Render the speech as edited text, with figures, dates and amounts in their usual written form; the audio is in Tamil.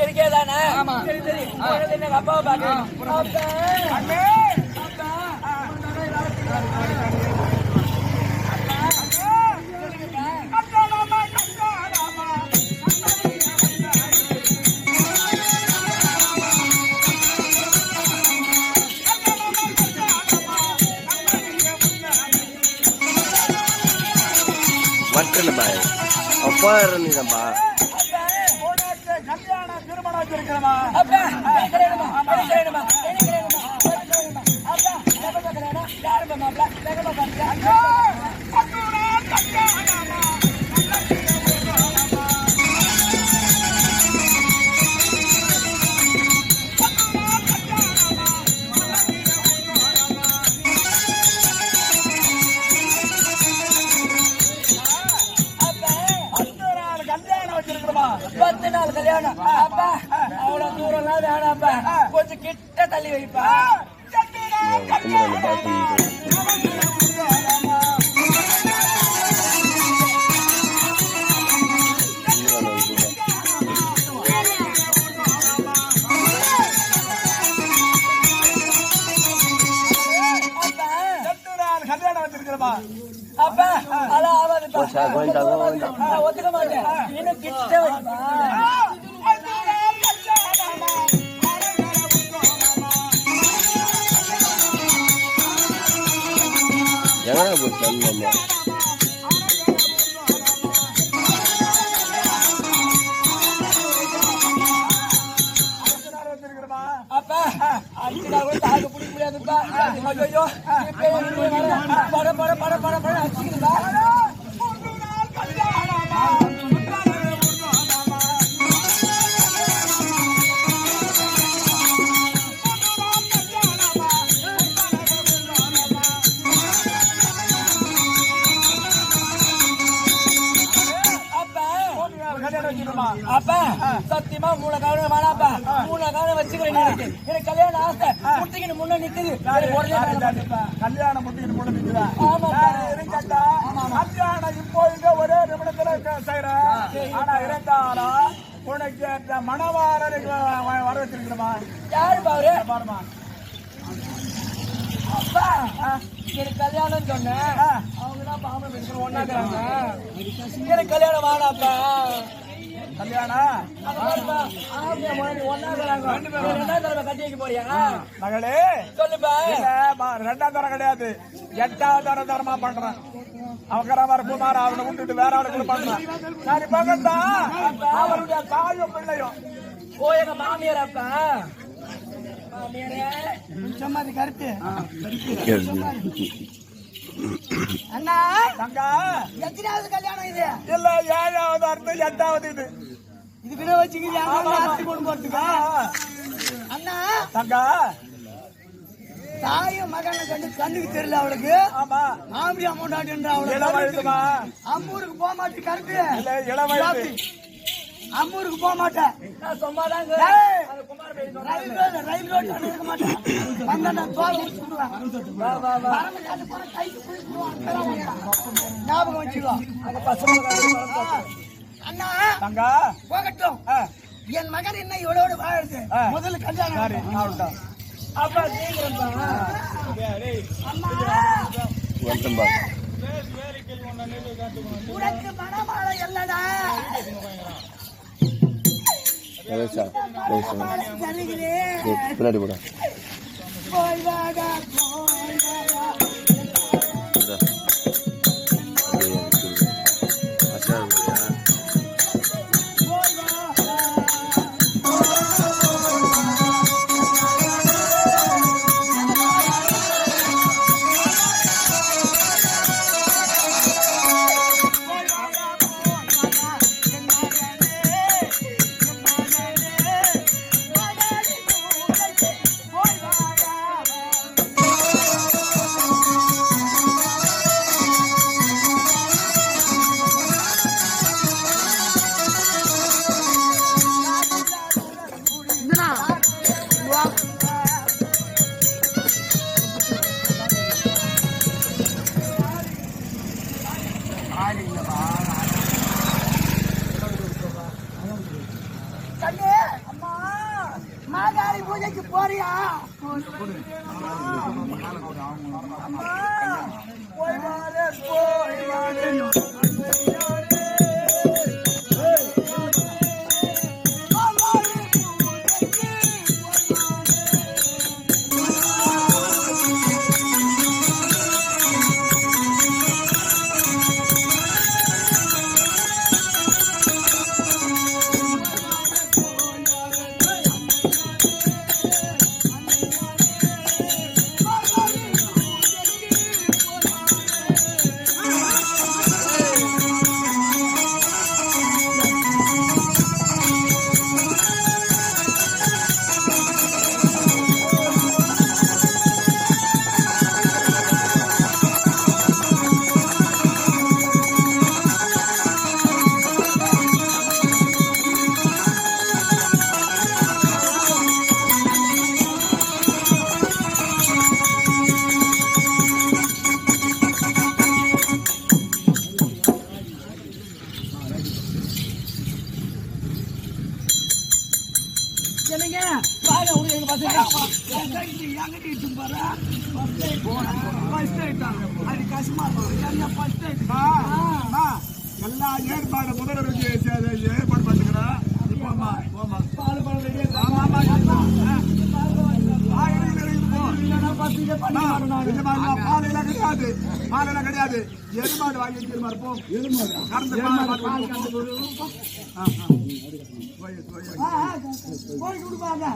இருக்கேதானே? ஆமா. சரி சரி. எங்க அப்பாவை பாக்கிறேன். வட்டலப்பா அப்பா இருந்தீங்கப்பா கல்யாண திருமணம் வச்சிருக்கிறமா கல்யாணம் அப்பா அவ்வளவு தூரம் வேணாப்பா கொஞ்சம் கிட்ட தள்ளி வைப்பா கல்யாணம் வச்சிருக்கிறமா அப்பா அதான் ஆவாது ஒத்துக்க மாட்டேன் இன்னும் கிட்ட வைப்பா அப்பா அடிச்சுக்காக தாக்க பிடிக்க முடியாதுப்பா ஐயோ பட பட பட பட பட அடிச்சுக்கிறா அப்பா சத்தியமா 3 கவனம் வேணாப்பா 3 கவனம் வச்சுக்கிறேன் எனக்கு கல்யாணம் ஆசை முட்டிக்கிட்டு முன்ன நிக்குது கல்யாணம் முட்டிக்கிட்டு முன்ன நிக்குதா கல்யாணம் இப்போ ஒரே நிமிடத்துல செய்யறேன் ஆனா இருந்தாலும் உனக்கு மணவாரனுக்கு வர வச்சிருக்கிறமா யாரு பாரு பாருமா அப்பா எனக்கு கல்யாணம் சொன்னேன் அவங்கதான் பாம்பு பேசுற ஒன்னாக்குறாங்க எனக்கு கல்யாணம் வேணாப்பா கல்யாணம் கட்டி வைக்க போறியா மகளே சொல்லுப்பா 2ஆம் தரம் கிடையாது 8ஆவது தரமா பண்றேன் அவங்கற வர குமார் அவனை விட்டுட்டு வேற ஆளுக்கு பண்றான் சரி பகத்தா அவருடைய தாயும் பிள்ளையும் ஓ எங்க மாமியார் அப்பா மாமியாரே சம்மாதி கருத்து அண்ணா தங்கா எத்தனாவது கல்யாணம் இது இல்ல 7ஆவது அர்த்தம் 8ஆவது இது இதுக்குள்ள வச்சுக்கிட்டு கொண்டு போறதுக்கா அண்ணா தங்கா தாயும் மகனை கண்ணுக்கு தெரியல அவளுக்கு ஆமா மாமிடி அமௌண்ட் அவளுக்கு இளவயசுமா அம்மூருக்கு போக மாட்டேன் கரெக்ட் இல்ல இளவயசு அம்மூருக்கு போக மாட்டேன் சும்மாதாங்க ரயில் ரோட் இருக்க மாட்டேன் ஞாபகம் வச்சுக்கோ அண்ணா தங்கா போகட்டும் என் மகன் என்ன இவளோடு வாழுது முதல்ல கல்யாணம் அப்பா உனக்கு மனமாலை இல்லடா பின்னாடி போட மலைக்கு போறியா? போய் வாரே, போய் வாரே. என்னங்க பாரு உங்க எங்க பசங்க எங்க இட்டு பாரு ஃபர்ஸ்ட் டைம் அது கஷ்டமா இருக்கு ஃபர்ஸ்ட் டைம் எல்லா ஏற்பாடு முதல்வருக்கு ஏற்பாடு பண்ணுகிறா பால் பால் ரெடியா மாலையெல்லாம் கிடையாது எருமாடு வாங்கி திரும்ப போய் கொடுப்பாங்க